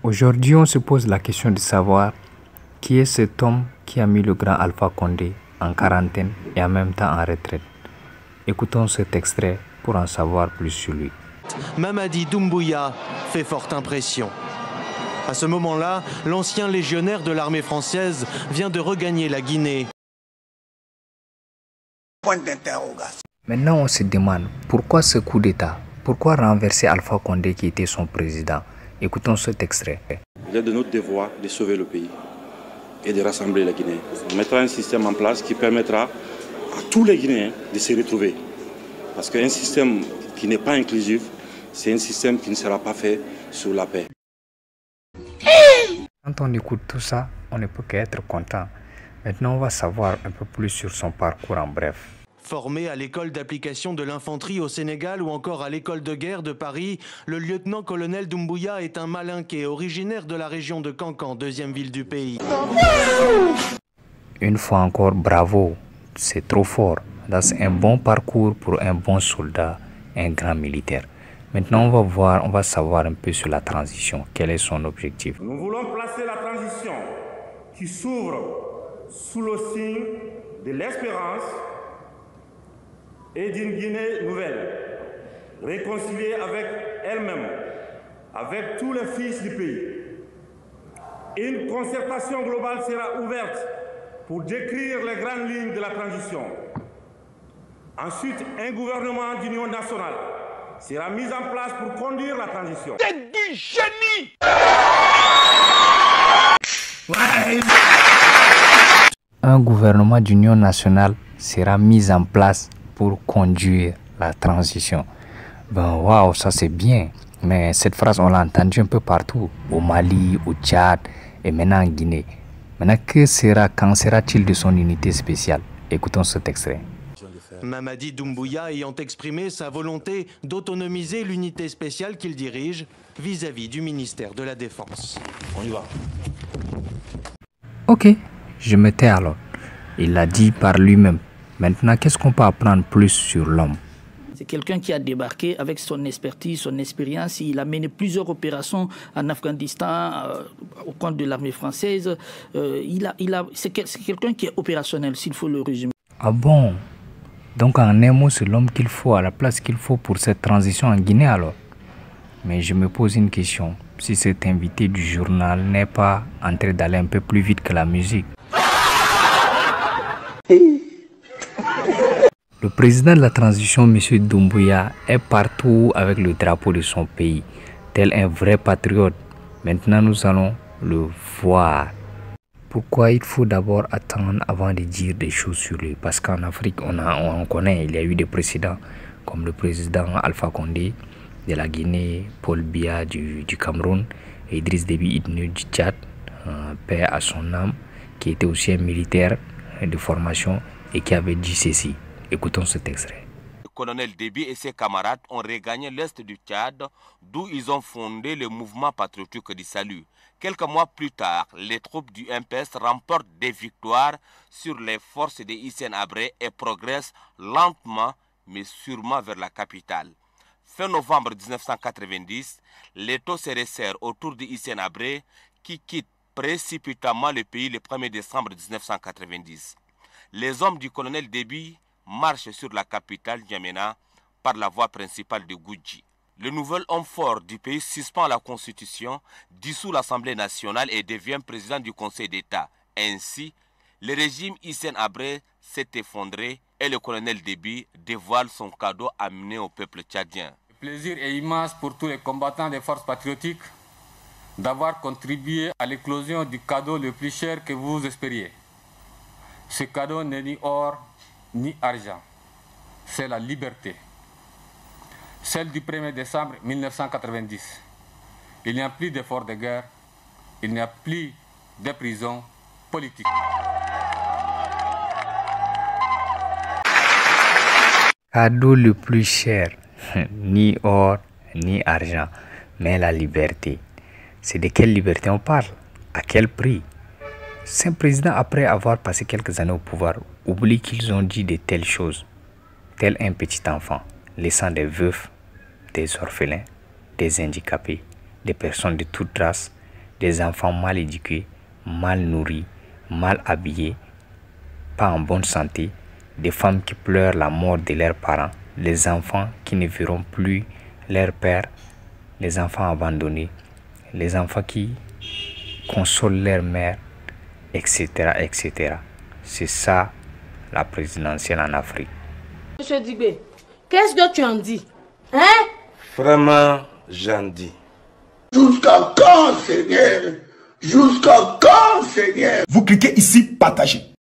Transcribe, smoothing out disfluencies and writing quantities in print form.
Aujourd'hui, on se pose la question de savoir qui est cet homme qui a mis le grand Alpha Condé en quarantaine et en même temps en retraite. Écoutons cet extrait pour en savoir plus sur lui. Mamadi Doumbouya fait forte impression. À ce moment-là, l'ancien légionnaire de l'armée française vient de regagner la Guinée. Maintenant, on se demande pourquoi ce coup d'État? Pourquoi renverser Alpha Condé qui était son président? Écoutons cet extrait. Il est de notre devoir de sauver le pays et de rassembler la Guinée. On mettra un système en place qui permettra à tous les Guinéens de se retrouver. Parce qu'un système qui n'est pas inclusif, c'est un système qui ne sera pas fait sous la paix. Quand on écoute tout ça, on ne peut qu'être content. Maintenant, on va savoir un peu plus sur son parcours en bref. Formé à l'école d'application de l'infanterie au Sénégal ou encore à l'école de guerre de Paris, le lieutenant-colonel Doumbouya est un malinqué originaire de la région de Cancan, deuxième ville du pays. Une fois encore, bravo, c'est trop fort. C'est un bon parcours pour un bon soldat, un grand militaire. Maintenant, on va savoir un peu sur la transition. Quel est son objectif? Nous voulons placer la transition qui s'ouvre sous le signe de l'espérance et d'une Guinée nouvelle, réconciliée avec elle-même, avec tous les fils du pays. Une concertation globale sera ouverte pour décrire les grandes lignes de la transition. Ensuite, un gouvernement d'union nationale sera mis en place pour conduire la transition. C'est du génie! Ouais. Un gouvernement d'union nationale sera mis en place pour conduire la transition. Ben waouh, ça c'est bien. Mais cette phrase, on l'a entendue un peu partout, au Mali, au Tchad et maintenant en Guinée. Maintenant, qu'en sera-t-il de son unité spéciale? Écoutons cet extrait. Mamadi Doumbouya ayant exprimé sa volonté d'autonomiser l'unité spéciale qu'il dirige vis-à-vis du ministère de la Défense. On y va. Ok, je me tais alors. Il l'a dit par lui-même. Maintenant, qu'est-ce qu'on peut apprendre plus sur l'homme? C'est quelqu'un qui a débarqué avec son expertise, son expérience. Il a mené plusieurs opérations en Afghanistan au compte de l'armée française. C'est quelqu'un qui est opérationnel, s'il faut le résumer. Ah bon? Donc en un mot, c'est l'homme qu'il faut, à la place qu'il faut pour cette transition en Guinée alors. Mais je me pose une question. Si cet invité du journal n'est pas en train d'aller un peu plus vite que la musique. Le président de la transition, M. Doumbouya, est partout avec le drapeau de son pays, tel un vrai patriote. Maintenant, nous allons le voir. Pourquoi il faut d'abord attendre avant de dire des choses sur lui? Parce qu'en Afrique, on connaît, il y a eu des précédents, comme le président Alpha Condé de la Guinée, Paul Biya du Cameroun, et Idriss Déby Itno du Tchad, paix à son âme, qui était aussi un militaire de formation et qui avait dit ceci. Écoutons cet extrait. Le colonel Déby et ses camarades ont regagné l'est du Tchad, d'où ils ont fondé le mouvement patriotique du salut. Quelques mois plus tard, les troupes du MPS remportent des victoires sur les forces de Hissène Habré et progressent lentement mais sûrement vers la capitale. Fin novembre 1990, les taux se resserrent autour de Hissène Habré qui quitte précipitamment le pays le 1er décembre 1990. Les hommes du colonel Déby marchent sur la capitale N'Djamena par la voie principale de Goudji. Le nouvel homme fort du pays suspend la constitution, dissout l'Assemblée nationale et devient président du Conseil d'État. Ainsi, le régime Hissène Habré s'est effondré et le colonel Déby dévoile son cadeau amené au peuple tchadien. Le plaisir est immense pour tous les combattants des forces patriotiques d'avoir contribué à l'éclosion du cadeau le plus cher que vous espériez. Ce cadeau n'est ni or ni argent, c'est la liberté. Celle du 1er décembre 1990. Il n'y a plus d'efforts de guerre, il n'y a plus de prison politique. Cadeau le plus cher, ni or, ni argent, mais la liberté. C'est de quelle liberté on parle? À quel prix? Ces présidents, après avoir passé quelques années au pouvoir, oublient qu'ils ont dit de telles choses, tel un petit enfant, laissant des veufs, des orphelins, des handicapés, des personnes de toute race, des enfants mal éduqués, mal nourris, mal habillés, pas en bonne santé, des femmes qui pleurent la mort de leurs parents, les enfants qui ne verront plus leur père, les enfants abandonnés, les enfants qui consolent leur mère, etc., etc. C'est ça la présidentielle en Afrique. Monsieur Dibé, qu'est-ce que tu en dis? Hein? Vraiment, j'en dis. Jusqu'à quand, Seigneur? Jusqu'à quand, Seigneur? Vous cliquez ici, partagez.